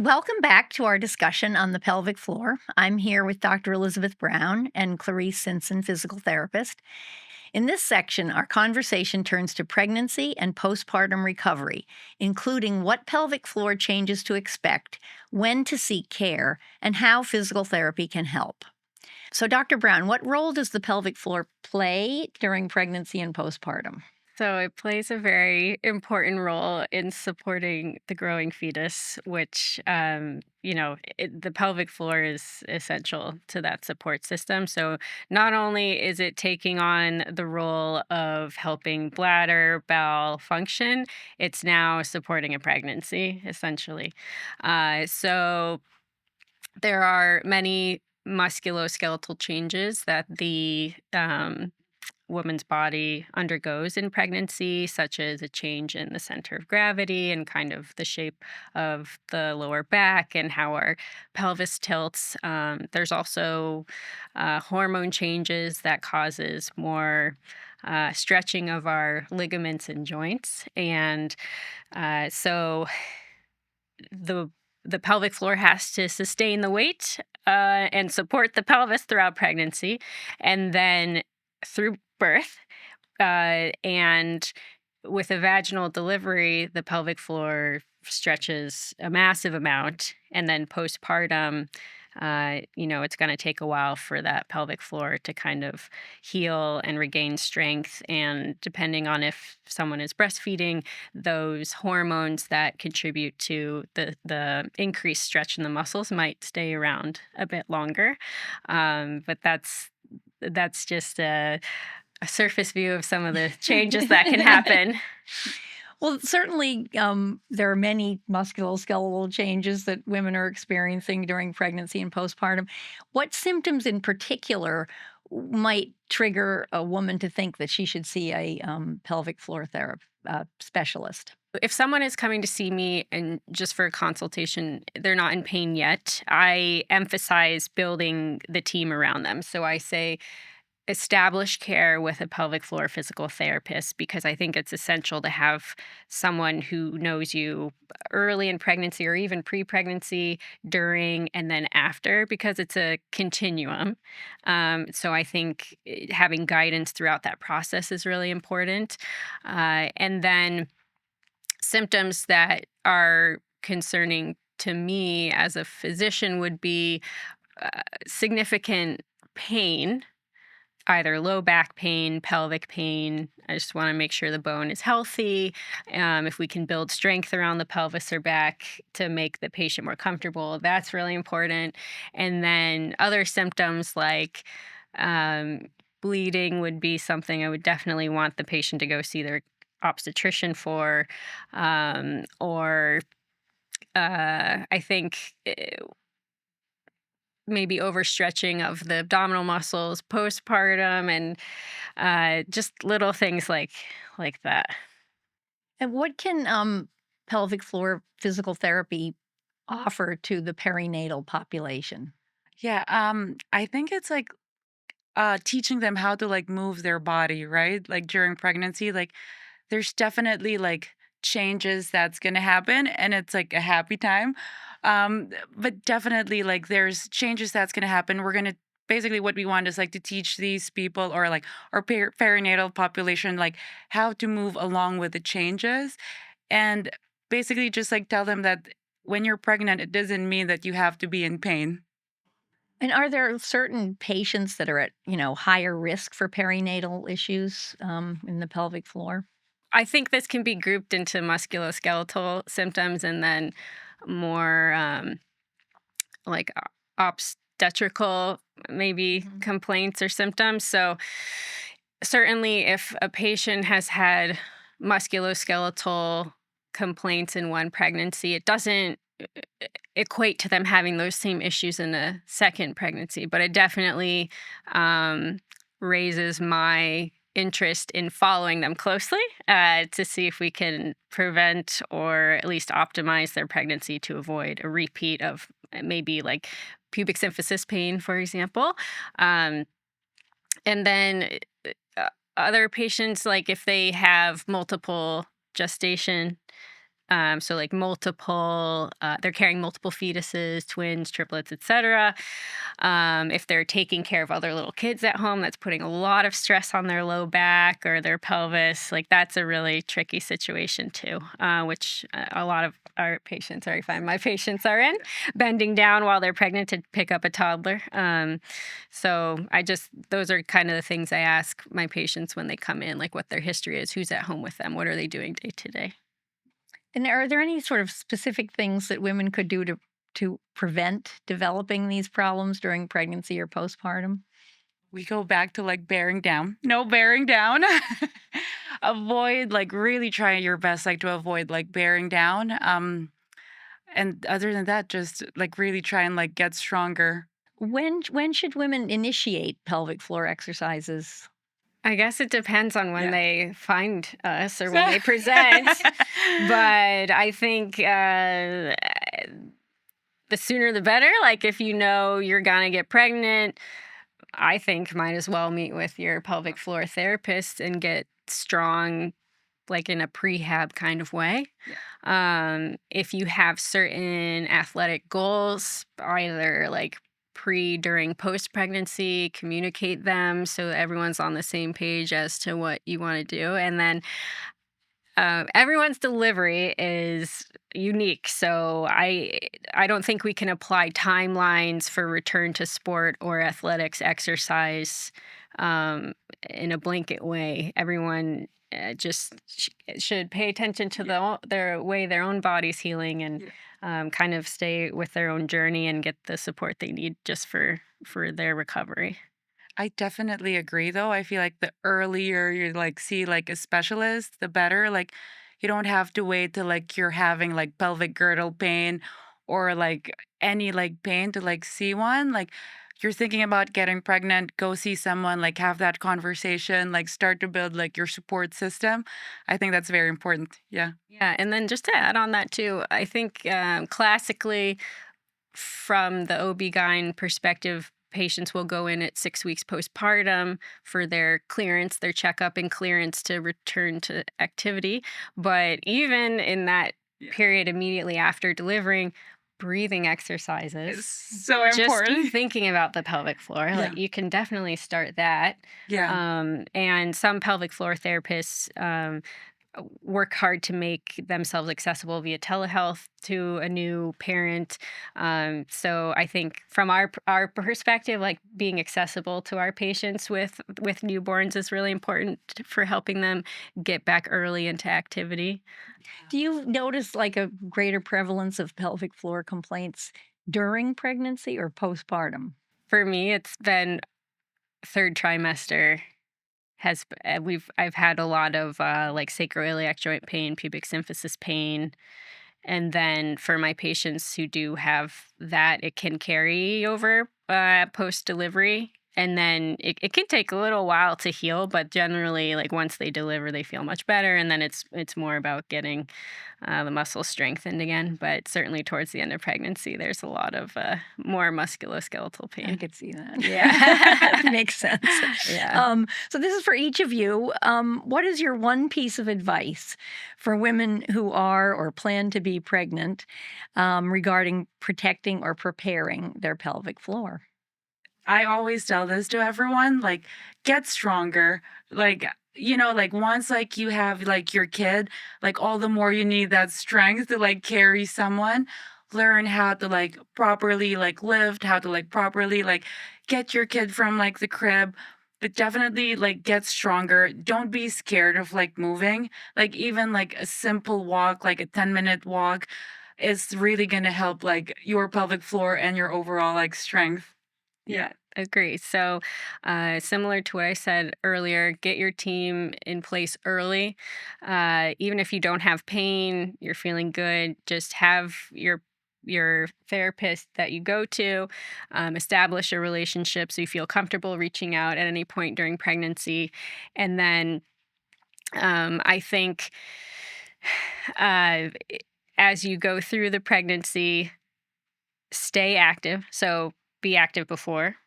Welcome back to our discussion on the pelvic floor. I'm here with Dr. Elizabeth Brown and Clarice Simpson, physical therapist. In this section, our conversation turns to pregnancy and postpartum recovery, including what pelvic floor changes to expect, when to seek care, and how physical therapy can help. So, Dr. Brown, what role does the pelvic floor play during pregnancy and postpartum? So it plays a very important role in supporting the growing fetus, which, the pelvic floor is essential to that support system. So not only is it taking on the role of helping bladder, bowel function, it's now supporting a pregnancy, essentially. So there are many musculoskeletal changes that the woman's body undergoes in pregnancy, such as a change in the center of gravity and kind of the shape of the lower back and how our pelvis tilts. There's also hormone changes that causes more stretching of our ligaments and joints, and so the the pelvic floor has to sustain the weight and support the pelvis throughout pregnancy, and then through birth. And with a vaginal delivery, the pelvic floor stretches a massive amount, and then postpartum, it's going to take a while for that pelvic floor to kind of heal and regain strength. And depending on if someone is breastfeeding, those hormones that contribute to the increased stretch in the muscles might stay around a bit longer. But that's just a surface view of some of the changes that can happen. Well, certainly, there are many musculoskeletal changes that women are experiencing during pregnancy and postpartum. What symptoms in particular might trigger a woman to think that she should see a pelvic floor therapist specialist? If someone is coming to see me and just for a consultation, they're not in pain yet, I emphasize building the team around them. So I say, establish care with a pelvic floor physical therapist, because I think it's essential to have someone who knows you early in pregnancy or even pre-pregnancy, during, and then after, because it's a continuum. So I think having guidance throughout that process is really important. And then symptoms that are concerning to me as a physician would be significant pain, either low back pain, pelvic pain. I just want to make sure the bone is healthy. If we can build strength around the pelvis or back to make the patient more comfortable, that's really important. And then other symptoms like um, bleeding would be something I would definitely want the patient to go see their obstetrician for. Or I think maybe overstretching of the abdominal muscles postpartum, and just little things like that. And what can pelvic floor physical therapy offer to the perinatal population? Yeah, I think it's like teaching them how to like move their body, right? Like during pregnancy, like there's definitely like changes that's gonna happen and it's like a happy time. But definitely like there's changes that's gonna happen. We're gonna basically what we want is like to teach these people or like our perinatal population like how to move along with the changes and basically just like tell them that when you're pregnant, it doesn't mean that you have to be in pain. And are there certain patients that are at, higher risk for perinatal issues in the pelvic floor? I think this can be grouped into musculoskeletal symptoms, and then more like obstetrical, maybe Mhm. complaints or symptoms. So certainly if a patient has had musculoskeletal complaints in one pregnancy, it doesn't equate to them having those same issues in a second pregnancy, but it definitely um, raises my interest in following them closely to see if we can prevent or at least optimize their pregnancy to avoid a repeat of maybe like pubic symphysis pain, for example. Um, and then other patients, like if they have multiple gestation So like multiple, they're carrying multiple fetuses, twins, triplets, etc. If they're taking care of other little kids at home, that's putting a lot of stress on their low back or their pelvis. Like that's a really tricky situation too, which a lot of our patients, or I find my patients are in, bending down while they're pregnant to pick up a toddler. So those are kind of the things I ask my patients when they come in, like what their history is, who's at home with them, what are they doing day to day. And are there any sort of specific things that women could do to prevent developing these problems during pregnancy or postpartum? We go back to like bearing down. No bearing down. Avoid like really try your best like to avoid like bearing down. And other than that, just like really try and like get stronger. When should women initiate pelvic floor exercises? I guess it depends on when Yeah. they find us or when they present. But I think the sooner the better. Like if you know you're going to get pregnant, I think might as well meet with your pelvic floor therapist and get strong, like in a prehab kind of way. If you have certain athletic goals, either like pre, during, post pregnancy, communicate them so that everyone's on the same page as to what you want to do. And then everyone's delivery is unique, so I don't think we can apply timelines for return to sport or athletics exercise um, in a blanket way. Everyone should pay attention to their way their own body's healing and kind of stay with their own journey and get the support they need just for their recovery. I definitely agree though. I feel like the earlier you like see like a specialist, the better. Like you don't have to wait till like you're having like pelvic girdle pain or like any like pain to like see one. Like you're thinking about getting pregnant, go see someone, like have that conversation, like start to build like your support system. I think that's very important. Yeah. Yeah, and then just to add on that too, I think classically from the OB-GYN perspective, patients will go in at 6 weeks postpartum for their clearance, their checkup and clearance to return to activity. But even in that period immediately after delivering, breathing exercises. It's so Just important. thinking about the pelvic floor, Yeah. like you can definitely start that. Yeah. And some pelvic floor therapists work hard to make themselves accessible via telehealth to a new parent. So I think from our perspective, like being accessible to our patients with newborns is really important for helping them get back early into activity. Do you notice like a greater prevalence of pelvic floor complaints during pregnancy or postpartum? For me, it's been third trimester. I've had a lot of like sacroiliac joint pain, pubic symphysis pain. And then for my patients who do have that, it can carry over post delivery. And then it can take a little while to heal, but generally, like once they deliver, they feel much better. And then it's more about getting the muscle strengthened again. But certainly towards the end of pregnancy, there's a lot of more musculoskeletal I pain. could see that. Yeah. Makes sense. Yeah. So this is for each of you. What is your one piece of advice for women who are or plan to be pregnant regarding protecting or preparing their pelvic floor? I always tell this to everyone, like, get stronger. Like, like once like you have like your kid, like all the more you need that strength to like carry someone. Learn how to like properly like lift, how to like properly like get your kid from like the crib. But definitely like get stronger. Don't be scared of like moving. Like even like a simple walk, like a 10-minute walk, is really gonna help like your pelvic floor and your overall like strength. Yeah. Yeah, agree. So, similar to what I said earlier, get your team in place early. Even if you don't have pain, you're feeling good, just have your therapist that you go to establish a relationship so you feel comfortable reaching out at any point during pregnancy. And then I think uh, as you go through the pregnancy, stay active. So be active before,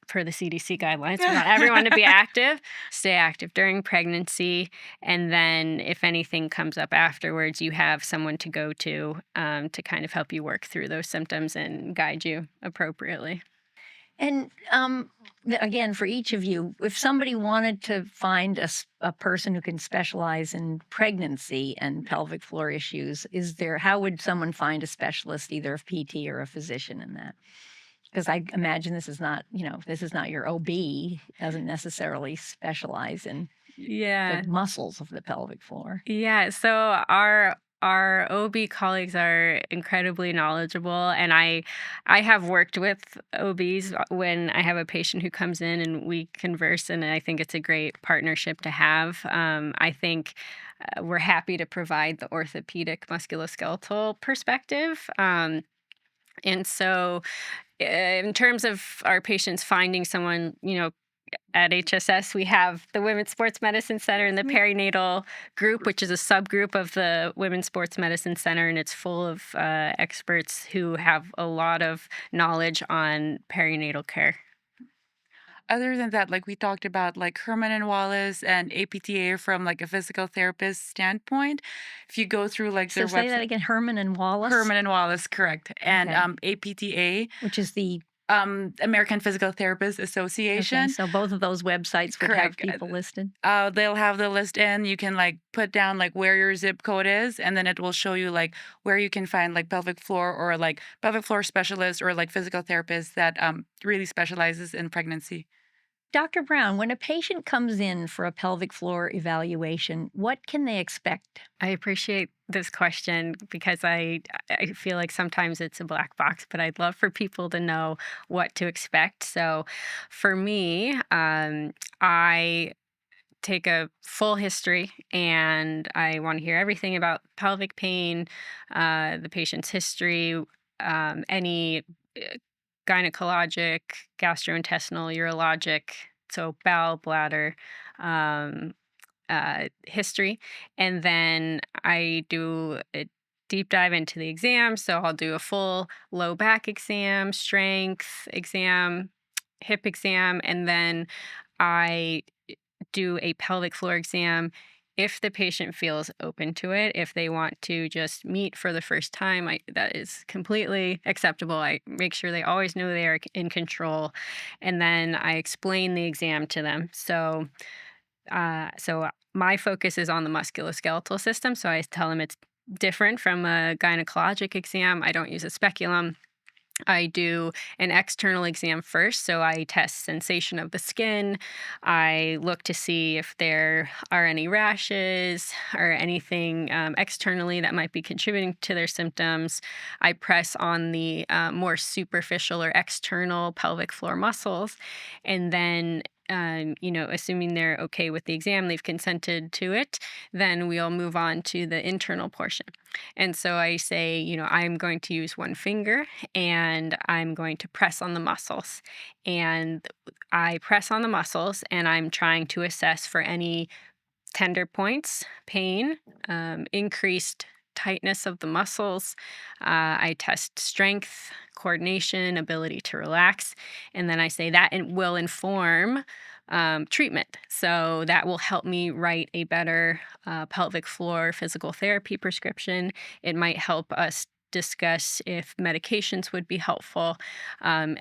per the CDC guidelines. We want everyone to be active, stay active during pregnancy, and then if anything comes up afterwards, you have someone to go to kind of help you work through those symptoms and guide you appropriately. And again, for each of you, if somebody wanted to find a person who can specialize in pregnancy and pelvic floor issues, how would someone find a specialist, either a PT or a physician in that? Because I imagine this is not your OB, doesn't necessarily specialize in the Yeah. muscles of the pelvic floor. Yeah, so our OB colleagues are incredibly knowledgeable, and I have worked with OBs when I have a patient who comes in and we converse, and I think it's a great partnership to have. I think we're happy to provide the orthopedic musculoskeletal perspective. And so, in terms of our patients finding someone, at HSS, we have the Women's Sports Medicine Center and the perinatal group, which is a subgroup of the Women's Sports Medicine Center, and it's full of experts who have a lot of knowledge on perinatal care. Other than that, like we talked about, like Herman and Wallace and APTA from like a physical therapist standpoint, if you go through like So their say that website, again, Herman and Wallace, Herman and Wallace, correct, and Okay. APTA, which is the American Physical Therapist okay. Association, So both of those websites would have correct. people listed. They'll have the list in. You can like put down like where your zip code is, and then it will show you like where you can find like pelvic floor or like pelvic floor specialists or like physical therapists that really specializes in pregnancy. Dr. Brown, when a patient comes in for a pelvic floor evaluation, what can they expect? I appreciate this question because I feel like sometimes it's a black box, but I'd love for people to know what to expect. So, for me, I take a full history and I want to hear everything about pelvic pain, the patient's history, any uh, gynecologic, gastrointestinal, urologic, so bowel, bladder, um, history. And then I do a deep dive into the exam. So I'll do a full low back exam, strength exam, hip exam, and then I do a pelvic floor exam if the patient feels open to it. If they want to just meet for the first time, that is completely acceptable. I make sure they always know they are in control, and then I explain the exam to them. So my focus is on the musculoskeletal system. So I tell them it's different from a gynecologic exam. I don't use a speculum. I do an external exam first. So I test sensation of the skin. I look to see if there are any rashes or anything externally that might be contributing to their symptoms. I press on the more superficial or external pelvic floor muscles. And then assuming they're okay with the exam, they've consented to it, then we'll move on to the internal portion. And so I say, I'm going to use one finger and I'm going to press on the muscles. And I press on the muscles and I'm trying to assess for any tender points, pain, increased tightness of the muscles. I test strength, coordination, ability to relax. And then I say that it will inform treatment. So that will help me write a better pelvic floor physical therapy prescription. It might help us discuss if medications would be helpful, and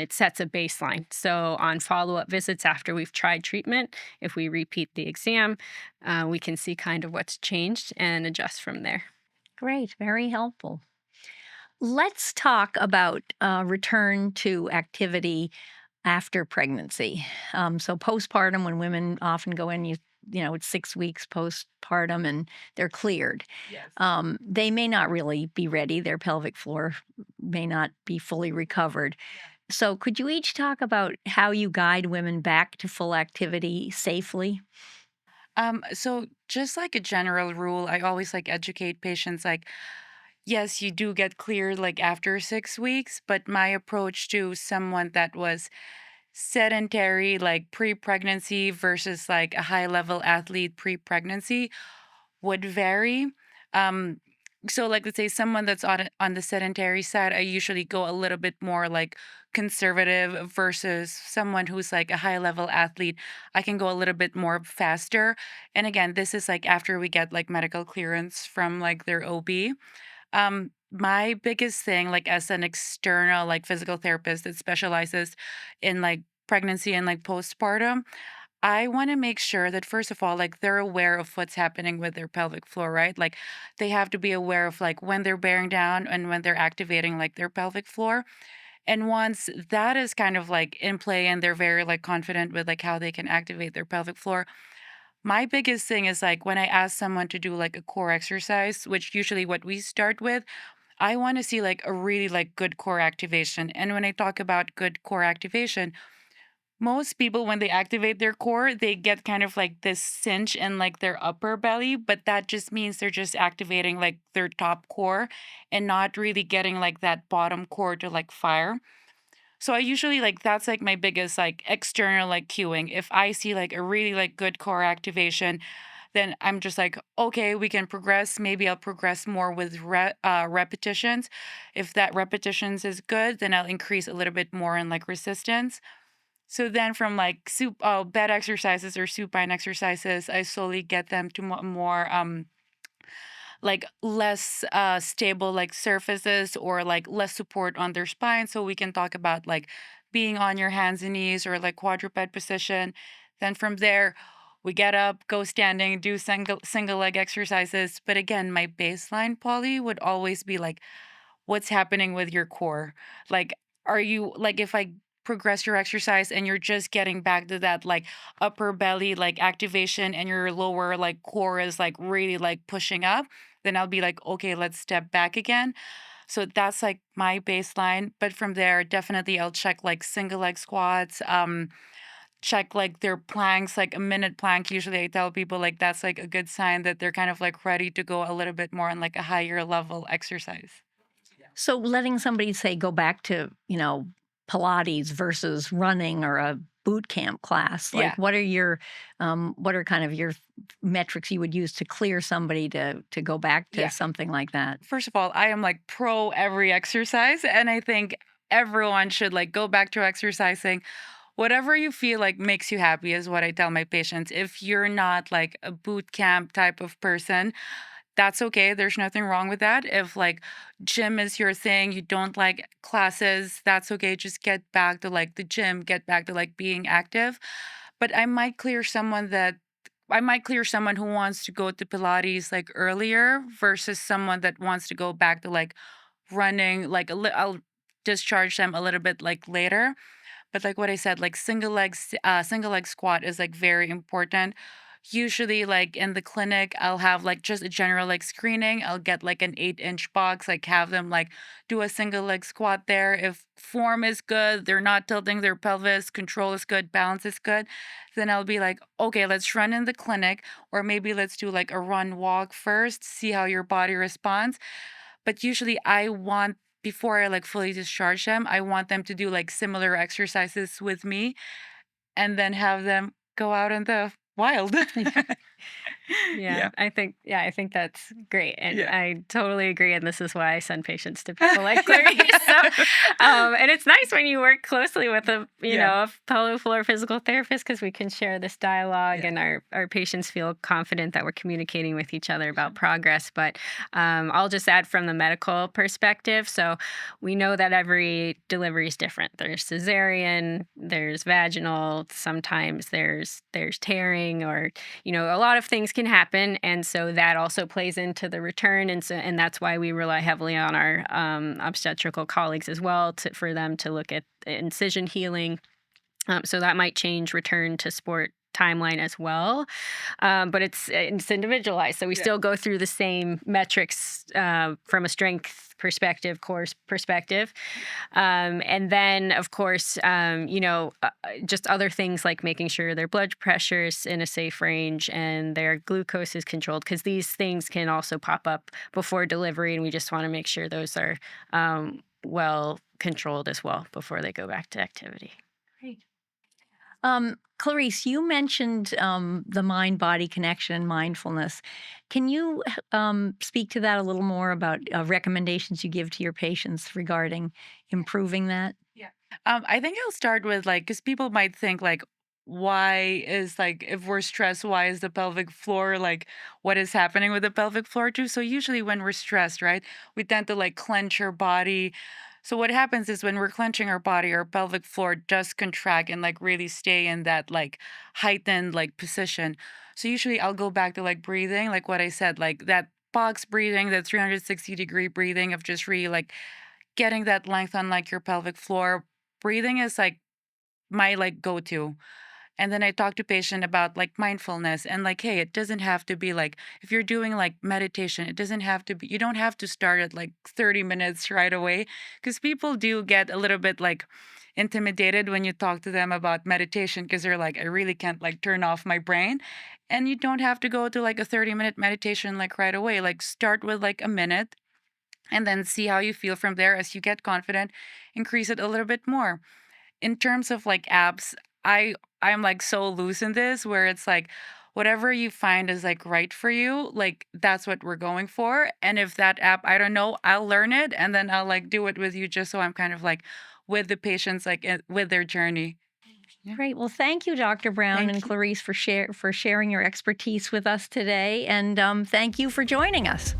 it sets a baseline. So on follow-up visits after we've tried treatment, if we repeat the exam, we can see kind of what's changed and adjust from there. Great, very helpful. Let's talk about return to activity after pregnancy. So postpartum, when women often go in, it's 6 weeks postpartum and they're cleared. Yes. They may not really be ready. Their pelvic floor may not be fully recovered. So could you each talk about how you guide women back to full activity safely? So just like a general rule, I always like educate patients like, yes, you do get cleared like after 6 weeks, but my approach to someone that was sedentary like pre-pregnancy versus like a high level athlete pre-pregnancy would vary. Um, so like let's say someone that's on the sedentary side, I usually go a little bit more like conservative versus someone who's like a high level athlete. I can go a little bit more faster. And again, this is like after we get like medical clearance from like their OB. My biggest thing, like as an external like physical therapist that specializes in like pregnancy and like postpartum, I want to make sure that first of all, like they're aware of what's happening with their pelvic floor, right? Like they have to be aware of like when they're bearing down and when they're activating like their pelvic floor. And once that is kind of like in play and they're very like confident with like how they can activate their pelvic floor, my biggest thing is like when I ask someone to do like a core exercise, which usually what we start with, I want to see like a really like good core activation. And when I talk about good core activation, most people when they activate their core, they get kind of like this cinch in like their upper belly, but that just means they're just activating like their top core and not really getting like that bottom core to like fire. So I usually like that's like my biggest like external like cueing. If I see like a really like good core activation, then I'm just like, okay, we can progress. Maybe I'll progress more with repetitions. If that repetitions is good, then I'll increase a little bit more in like resistance. So then from like bed exercises or supine exercises, I slowly get them to more like less stable like surfaces or like less support on their spine. So we can talk about like being on your hands and knees or like quadruped position. Then from there, we get up, go standing, do single leg exercises. But again, my baseline, Polly, would always be like, what's happening with your core? Like, are you like if I progress your exercise and you're just getting back to that like upper belly like activation and your lower like core is like really like pushing up, then I'll be like, okay, let's step back again. So that's like my baseline. But from there, definitely I'll check like single leg squats, check like their planks, like a minute plank. Usually I tell people like that's like a good sign that they're kind of like ready to go a little bit more on like a higher level exercise. So letting somebody say go back to, Pilates versus running or a boot camp class, like Yeah. what are kind of your metrics you would use to clear somebody to go back to Yeah. something like that? First of all, I am like pro every exercise. And I think everyone should like go back to exercising. Whatever you feel like makes you happy is what I tell my patients. If you're not like a boot camp type of person, that's okay. There's nothing wrong with that. If like gym is your thing, you don't like classes, that's okay. Just get back to like the gym, get back to like being active. But I might clear someone who wants to go to Pilates like earlier versus someone that wants to go back to like running, like I'll discharge them a little bit like later. But like what I said, like single leg squat is like very important. Usually, like in the clinic, I'll have like just a general like screening. I'll get like an 8-inch box, like have them like do a single leg squat there. If form is good, they're not tilting their pelvis, control is good, balance is good, then I'll be like, okay, let's run in the clinic, or maybe let's do like a run walk first, see how your body responds. But usually I want before I like fully discharge them, I want them to do like similar exercises with me and then have them go out in the wild. Yeah, Yeah. I think that's great. And Yeah. I totally agree. And this is why I send patients to people like Clarice. So, and it's nice when you work closely with Yeah. a pelvic floor physical therapist because we can share this dialogue Yeah. and our patients feel confident that we're communicating with each other about progress. But I'll just add from the medical perspective. So we know that every delivery is different. There's cesarean, there's vaginal, sometimes there's tearing or a lot of things can happen, and so that also plays into the return, and that's why we rely heavily on our obstetrical colleagues as well for them to look at incision healing. So that might change return to sport timeline as well, but it's individualized. So we Yeah. still go through the same metrics from a strength perspective, course perspective, and then of course, just other things like making sure their blood pressure is in a safe range and their glucose is controlled, because these things can also pop up before delivery, and we just want to make sure those are well controlled as well before they go back to activity. Great. Clarice, you mentioned the mind body connection and mindfulness. Can you speak to that a little more about recommendations you give to your patients regarding improving that? Yeah. I think I'll start with like, because people might think like, why is like, if we're stressed, why is the pelvic floor like, what is happening with the pelvic floor too? So usually when we're stressed, right, we tend to like clench our body. So what happens is when we're clenching our body, our pelvic floor does contract and like really stay in that like heightened like position. So usually I'll go back to like breathing, like what I said, like that box breathing, that 360-degree breathing of just really like getting that length on like your pelvic floor. Breathing is like my like go-to. And then I talk to patient about like mindfulness and like, hey, it doesn't have to be like if you're doing like meditation, it doesn't have to be you don't have to start at like 30 minutes right away. Because people do get a little bit like intimidated when you talk to them about meditation because they're like, I really can't like turn off my brain. And you don't have to go to like a 30-minute meditation like right away. Like start with like a minute and then see how you feel from there. As you get confident, increase it a little bit more. In terms of like apps, I'm like so loose in this where it's like whatever you find is like right for you, like that's what we're going for. And if that app, I don't know, I'll learn it and then I'll like do it with you just so I'm kind of like with the patients like with their journey. Yeah. Great. Well, thank you, Dr. Brown and Thank you. Clarice, for sharing your expertise with us today, and thank you for joining us.